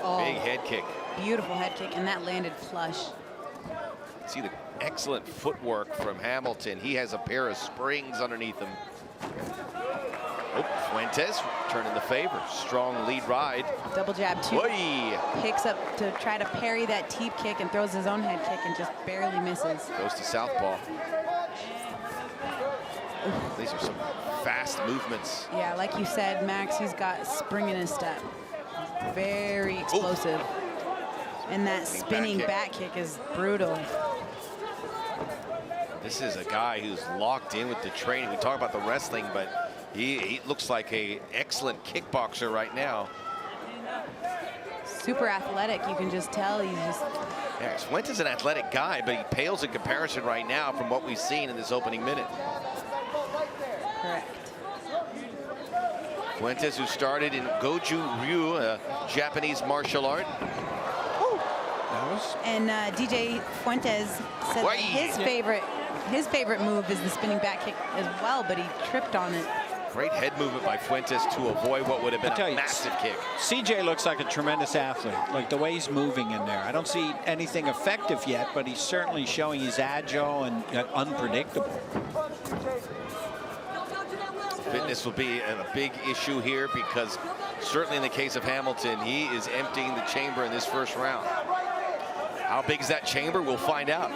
Oh, big head kick. Beautiful head kick, and that landed flush. See the excellent footwork from Hamilton. He has a pair of springs underneath him. Oh, Fuentes turning the favor. Strong lead ride. Double jab, too. Oy. Picks up to try to parry that teep kick and throws his own head kick and just barely misses. Goes to southpaw. These are some fast movements. Yeah, like you said, Max, he's got spring in his step. Very explosive. Ooh. And that spinning back kick is brutal. This is a guy who's locked in with the training. We talk about the wrestling, but he looks like an excellent kickboxer right now. Super athletic, you can just tell. He's just... Yeah, Fuentes is an athletic guy, but he pales in comparison right now from what we've seen in this opening minute. Correct. Fuentes, who started in Goju Ryu, a Japanese martial art. And DJ Fuentes said that his favorite move is the spinning back kick as well, but he tripped on it. Great head movement by Fuentes to avoid what would have been a massive kick. CJ looks like a tremendous athlete, like the way he's moving in there. I don't see anything effective yet, but he's certainly showing he's agile and unpredictable. Fitness will be a big issue here because certainly in the case of Hamilton, he is emptying the chamber in this first round. How big is that chamber? We'll find out.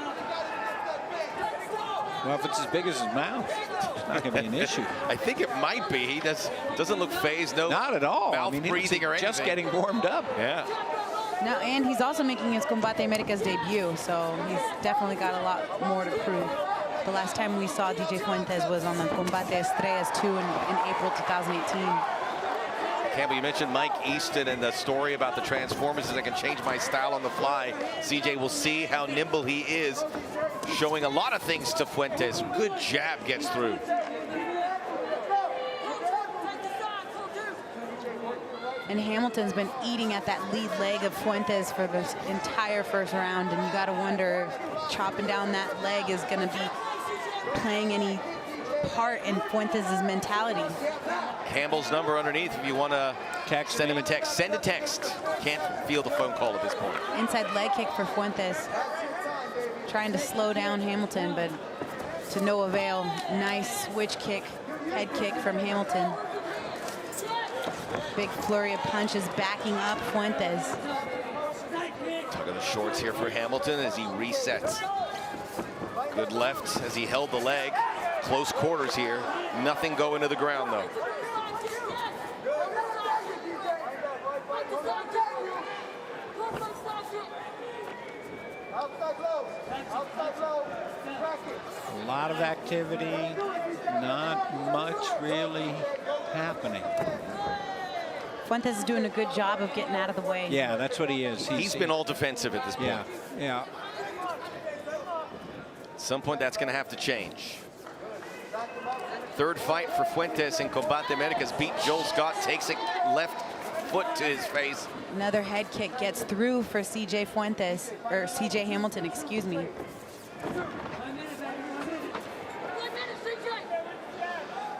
Well, if it's as big as his mouth, it's not going to be an issue. I think it might be. He doesn't look phased. No, not at all. Mouth breathing or anything. Just getting warmed up. Yeah. No, and he's also making his Combate Americas debut, so he's definitely got a lot more to prove. The last time we saw DJ Fuentes was on the Combate Estrellas 2 in April 2018. Campbell, you mentioned Mike Easton and the story about the Transformers that can change my style on the fly. CJ will see how nimble he is, showing a lot of things to Fuentes. Good jab gets through. And Hamilton's been eating at that lead leg of Fuentes for the entire first round, and you got to wonder if chopping down that leg is going to be playing any part in Fuentes' mentality. Campbell's number underneath if you want to send him a text. Send a text. Can't field a phone call at this point. Inside leg kick for Fuentes. Trying to slow down Hamilton, but to no avail. Nice switch kick, head kick from Hamilton. Big flurry of punches backing up Fuentes. Tug of the shorts here for Hamilton as he resets. Good left as he held the leg. Close quarters here. Nothing going to the ground, though. A lot of activity, not much really happening. Fuentes is doing a good job of getting out of the way. Yeah, that's what he is. He's been all defensive at this point. Yeah. At some point, that's going to have to change. Third fight for Fuentes in Combate Americas. Beat Joel Scott, takes a left foot to his face. Another head kick gets through for CJ Fuentes, or CJ Hamilton, excuse me.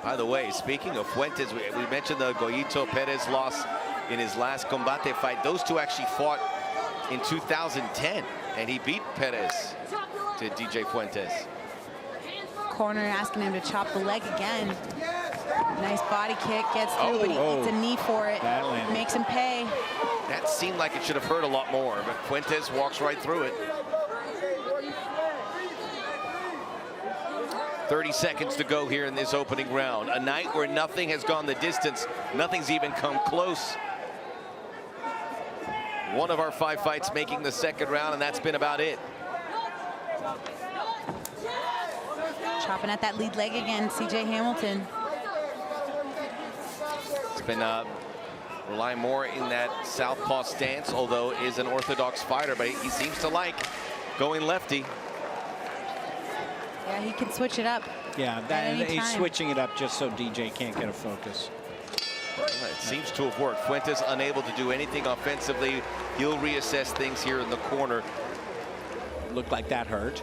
By the way, speaking of Fuentes, we mentioned the Goyito Perez loss in his last Combate fight. Those two actually fought in 2010, and he beat Perez to DJ Fuentes. Corner asking him to chop the leg again. Nice body kick, gets through, but he eats a knee for it. Makes him pay. That seemed like it should have hurt a lot more, but Fuentes walks right through it. 30 seconds to go here in this opening round. A night where nothing has gone the distance. Nothing's even come close. One of our 5 fights making the second round, and that's been about it. Chopping at that lead leg again, CJ Hamilton. It's been relying more in that southpaw stance, although is an orthodox fighter, but he seems to like going lefty. Yeah, he can switch it up. Yeah, he's switching it up just so DJ can't get a focus. It seems to have worked. Fuentes unable to do anything offensively. He'll reassess things here in the corner. Looked like that hurt.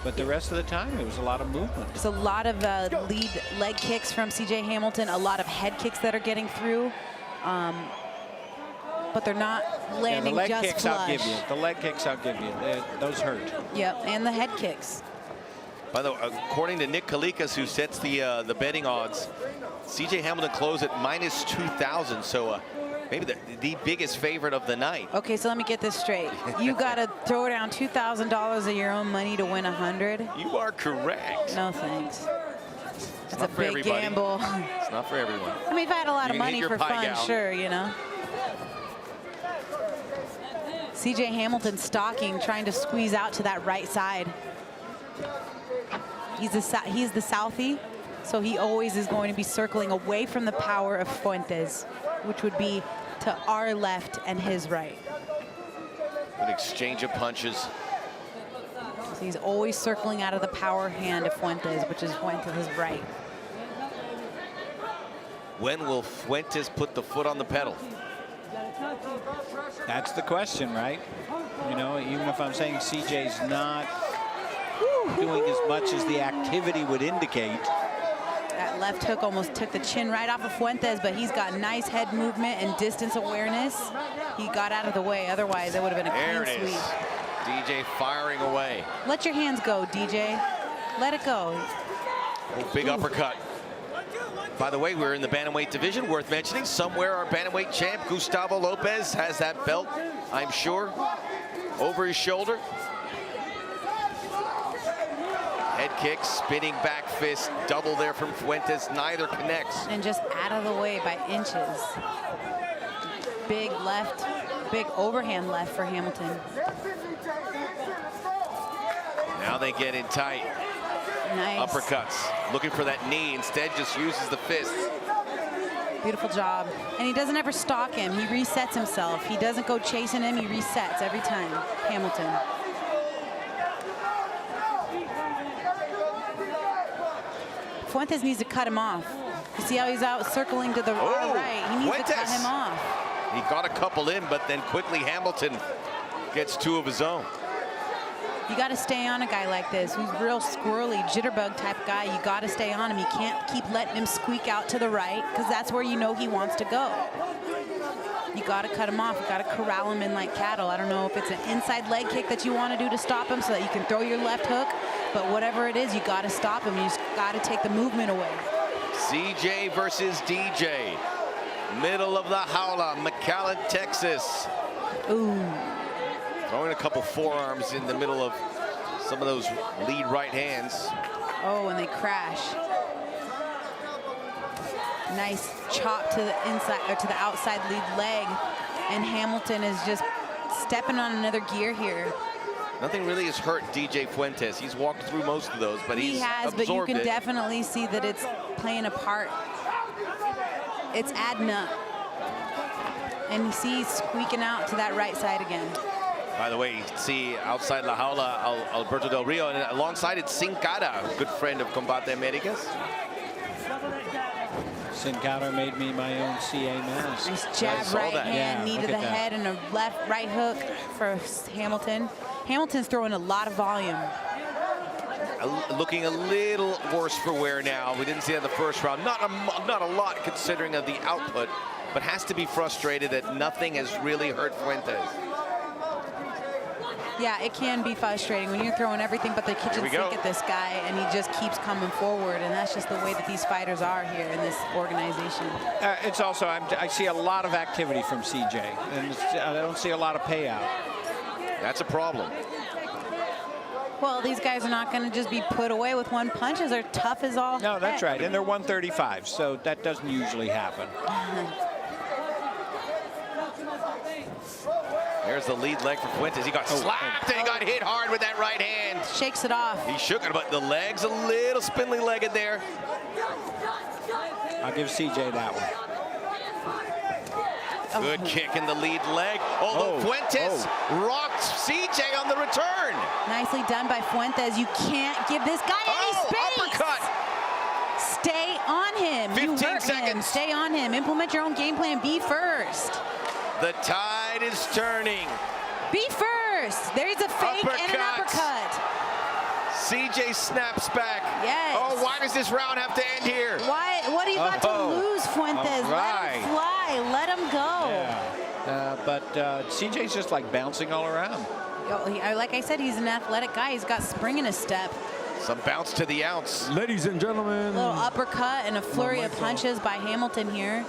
But the rest of the time, it was a lot of movement. There's a lot of lead leg kicks from CJ Hamilton, a lot of head kicks that are getting through. but they're not landing the leg just kicks flush. I'll give you. The leg kicks I'll give you. Those hurt. Yep, and the head kicks. By the way, according to Nick Kalikas, who sets the betting odds, C.J. Hamilton closed at minus 2,000. So maybe the biggest favorite of the night. Okay, so let me get this straight. You got to throw down $2,000 of your own money to win 100. You are correct. No thanks. It's a not for big everybody. gamble. It's not for everyone. I mean, if I had a lot You of can hit money your for pie fun, gown. sure, you know. C.J. Hamilton stalking, trying to squeeze out to that right side. He's the Southie, so he always is going to be circling away from the power of Fuentes, which would be to our left and his right. An exchange of punches. So he's always circling out of the power hand of Fuentes, which is Fuentes' right. When will Fuentes put the foot on the pedal? That's the question, right? You know, even if I'm saying CJ's not doing as much as the activity would indicate. That left hook almost took the chin right off of Fuentes, but he's got nice head movement and distance awareness. He got out of the way. Otherwise, it would have been a There clean it is. sweep. DJ firing away. Let your hands go, DJ. Let it go. Oh, big uppercut. By the way, we're in the bantamweight division. Worth mentioning, somewhere our bantamweight champ, Gustavo Lopez, has that belt, I'm sure, over his shoulder. Head kick, spinning back fist, double there from Fuentes. Neither connects. And just out of the way by inches. Big left, big overhand left for Hamilton. Now they get in tight. Nice. Uppercuts, looking for that knee, instead just uses the fist. Beautiful job. And he doesn't ever stalk him. He resets himself. He doesn't go chasing him. He resets every time. Hamilton. Fuentes needs to cut him off. You see how he's out circling to the right? He needs to cut him off. He got a couple in, but then quickly Hamilton gets two of his own. You got to stay on a guy like this who's real squirrely, jitterbug type guy. You got to stay on him. You can't keep letting him squeak out to the right, because that's where you know he wants to go. You got to cut him off. You got to corral him in like cattle. I don't know if it's an inside leg kick that you want to do to stop him so that you can throw your left hook, but whatever it is, you got to stop him. You just got to take the movement away. CJ versus DJ. Middle of the Howler, McAllen, Texas. Ooh. Throwing a couple forearms in the middle of some of those lead right hands. Oh, and they crash. Nice chop to the inside or to the outside lead leg, and Hamilton is just stepping on another gear here. Nothing really has hurt DJ Fuentes. He's walked through most of those, but he's has, but you can definitely see that it's playing a part. It's adding up. And you see he's squeaking out to that right side again. By the way, you see outside La Jaula, Alberto Del Rio, and alongside it's Sin Cara, a good friend of Combate Americas. Sin Cara made me my own CA mask. Nice jab, right hand, knee to the head, and a left right hook for Hamilton. Hamilton's throwing a lot of volume. Looking a little worse for wear now. We didn't see that in the first round. Not a lot considering of the output, but has to be frustrated that nothing has really hurt Fuentes. Yeah, it can be frustrating when you're throwing everything but the kitchen sink at this guy, and he just keeps coming forward, and that's just the way that these fighters are here in this organization. It's also, I see a lot of activity from CJ, and I don't see a lot of payout. That's a problem. Well, these guys are not going to just be put away with one punch. They're tough as all. No, that's right, and they're 135, so that doesn't usually happen. There's the lead leg for Fuentes. He got slapped and he got hit hard with that right hand. Shakes it off. He shook it, but the leg's a little spindly legged there. I'll give CJ that one. Good kick in the lead leg. Although Fuentes rocked CJ on the return. Nicely done by Fuentes. You can't give this guy any space. Uppercut. Stay on him. 15 seconds. Him. Stay on him. Implement your own game plan. Be first. The tide is turning. Be first. There's a fake and an uppercut. CJ snaps back. Yes. Oh, why does this round have to end here? Why? What are you about to lose, Fuentes? Right. Let him fly. Let him go. Yeah. But CJ's just like bouncing all around. Like I said, he's an athletic guy. He's got spring in his step. Some bounce to the ounce. Ladies and gentlemen. A little uppercut and a flurry of punches by Hamilton here.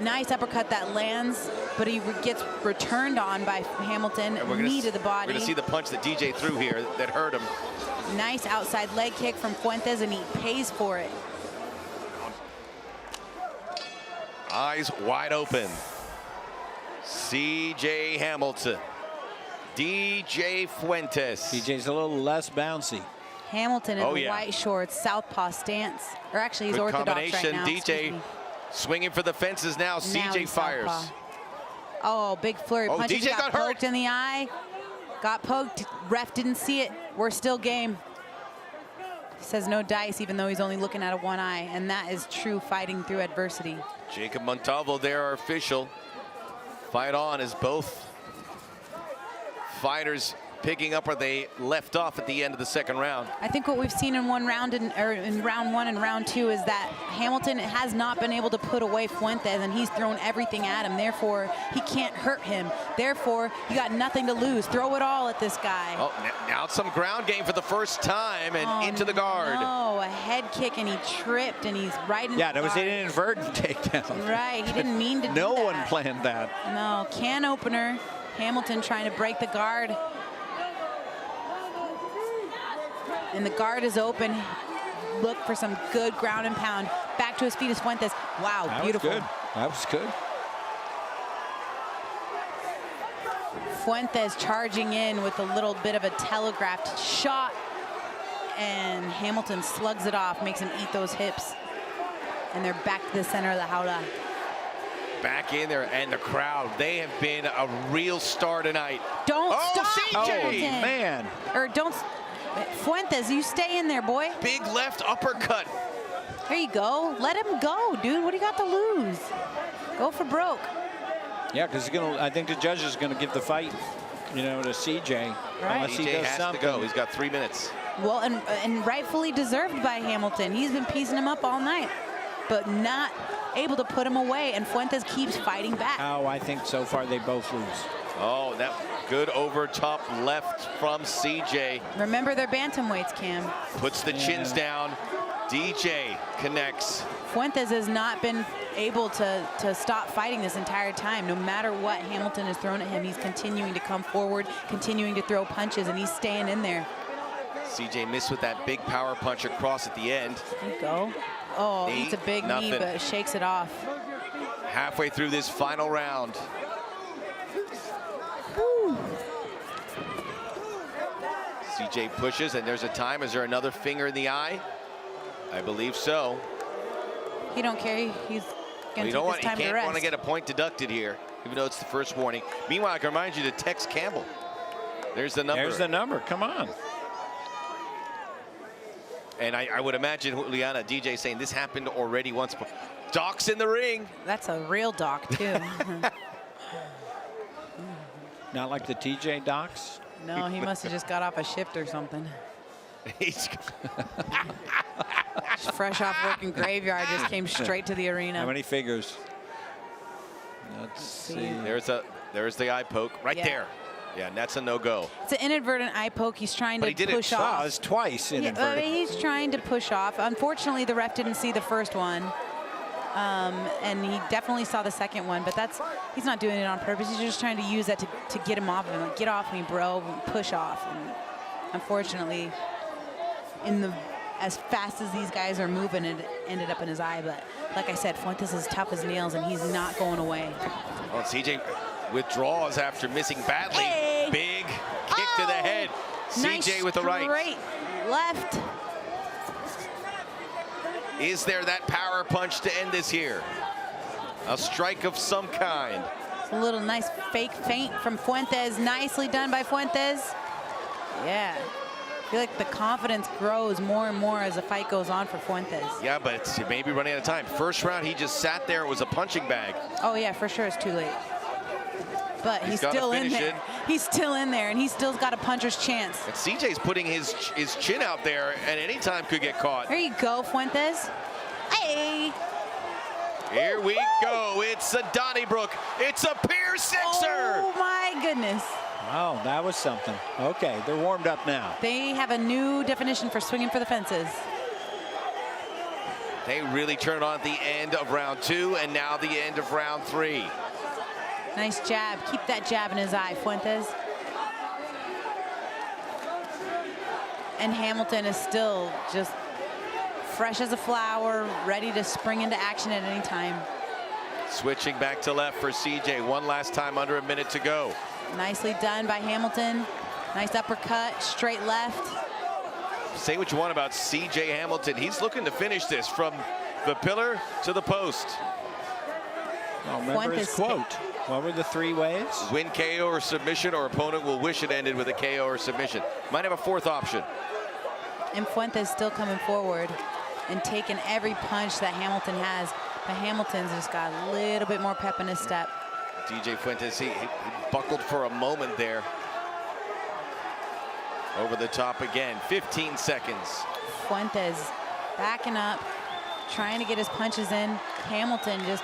Nice uppercut that lands, but he gets returned on by Hamilton. Knee to the body. We're going to see the punch that DJ threw here that hurt him. Nice outside leg kick from Fuentes, and he pays for it. Eyes wide open. CJ Hamilton. DJ Fuentes. DJ's a little less bouncy. Hamilton in the white shorts, southpaw stance. Or actually, he's Good orthodox combination. right now. DJ swinging for the fences now. CJ fires. Southpaw. Oh, big flurry. Punches. DJ got poked hurt. in the eye. Got poked. Ref didn't see it. We're still game. He says no dice, even though he's only looking at one eye. And that is true fighting through adversity. Jacob Montalvo there, our official. Fight on as both fighters picking up where they left off at the end of the second round. I think what we've seen in in round one and round two is that Hamilton has not been able to put away Fuentes, and he's thrown everything at him. Therefore, he can't hurt him. Therefore, you got nothing to lose. Throw it all at this guy. Oh, now some ground game for the first time and into the guard. Oh, a head kick, and he tripped, and he's right in the that was guard. an inadvertent takedown. Right, he didn't mean to do that. No one planned that. No, can opener. Hamilton trying to break the guard. And the guard is open. Look for some good ground and pound. Back to his feet is Fuentes. Wow, That beautiful. was good. That was good. Fuentes charging in with a little bit of a telegraphed shot. And Hamilton slugs it off, makes him eat those hips. And they're back to the center of the jaula. Back in there, and the crowd, they have been a real star tonight. Don't stop, CJ! Hamilton. Man. Or don't, Fuentes, you stay in there, boy. Big left uppercut. There you go. Let him go, dude. What do you got to lose? Go for broke. Yeah, because I think the judge is going to give the fight, to CJ. Right. Unless he CJ does has something. to go. He's got 3 minutes. Well, and rightfully deserved by Hamilton. He's been piecing him up all night, but not able to put him away, and Fuentes keeps fighting back. Oh, I think so far they both lose. Oh, that good over top left from CJ. Remember their bantamweights, Cam. Puts the chins down. DJ connects. Fuentes has not been able to stop fighting this entire time. No matter what Hamilton has thrown at him, he's continuing to come forward, continuing to throw punches, and he's staying in there. CJ missed with that big power punch across at the end. There you go. Oh, it's a big knee, but shakes it off. Halfway through this final round. Woo. CJ pushes, and there's a time. Is there another finger in the eye? I believe so. He don't care. He's going to take his time to rest. He can't want to get a point deducted here, even though it's the first warning. Meanwhile, I can remind you to text Campbell. There's the number. There's the number. Come on. And I would imagine Juliana, DJ saying this happened already once before. Doc's in the ring. That's a real doc, too. Not like the TJ docs? No, he must have just got off a shift or something. He's fresh off working graveyard, just came straight to the arena. How many figures? Let's see. There's the eye poke right there. Yeah, and that's a no-go. It's an inadvertent eye poke. He's trying to push off. Wow, it's twice inadvertent. Yeah, he's trying to push off. Unfortunately, the ref didn't see the first one. And he definitely saw the second one, but he's not doing it on purpose. He's just trying to use that to get him off of him. Like, get off me, bro, push off. And unfortunately, as fast as these guys are moving, it ended up in his eye. But like I said, Fuentes is tough as nails, and he's not going away. Well, CJ withdraws after missing badly. Hey. Big kick to the head. Nice CJ with the right. Straight left. Is there that power punch to end this here? A strike of some kind. It's a little nice fake feint from Fuentes. Nicely done by Fuentes. Yeah. I feel like the confidence grows more and more as the fight goes on for Fuentes. Yeah, but it's maybe running out of time. First round, he just sat there. It was a punching bag. Oh, yeah, for sure it's too late. But he's still in there. He's still in there, and he's still got a puncher's chance. And CJ's putting his chin out there, and any time could get caught. There you go, Fuentes. Hey! Here we go. It's a Donnybrook. It's a Pier Sixer. Oh my goodness. Oh, that was something. Okay, they're warmed up now. They have a new definition for swinging for the fences. They really turned on at the end of round 2 and now the end of round 3. Nice jab. Keep that jab in his eye, Fuentes. And Hamilton is still just fresh as a flower, ready to spring into action at any time. Switching back to left for CJ. One last time, under a minute to go. Nicely done by Hamilton. Nice uppercut, straight left. Say what you want about CJ Hamilton. He's looking to finish this from the pillar to the post. Well, remember his quote. What were the 3 ways? Win, KO, or submission, or opponent will wish it ended with a KO or submission. Might have a 4th option. And Fuentes still coming forward and taking every punch that Hamilton has. But Hamilton's just got a little bit more pep in his step. DJ Fuentes, he buckled for a moment there. Over the top again, 15 seconds. Fuentes backing up, trying to get his punches in. Hamilton just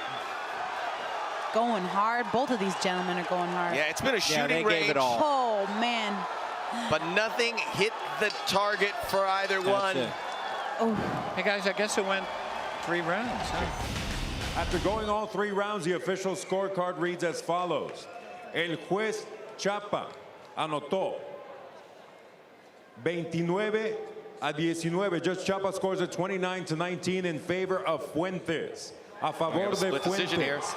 going hard. Both of these gentlemen are going hard. Yeah, it's been a shooting range. Gave it all. Oh, man. But nothing hit the target for either one. Oh. Hey, guys, I guess it went 3 rounds. Huh? After going all 3 rounds, the official scorecard reads as follows. El juez Chapa anotó 29-19. Judge Chapa scores it 29-19 in favor of Fuentes. A favor de Fuentes.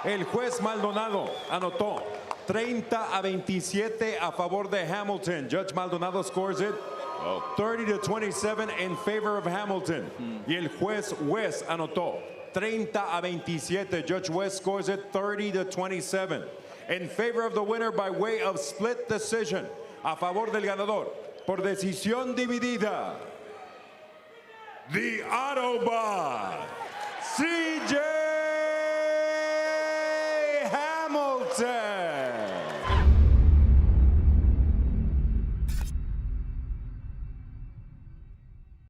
El juez Maldonado anotó 30-27 a favor de Hamilton. Judge Maldonado scores it 30-27 in favor of Hamilton. Y el juez West anotó 30-27. Judge West scores it 30-27 in favor of the winner by way of split decision. A favor del ganador por decisión dividida. The Autobot.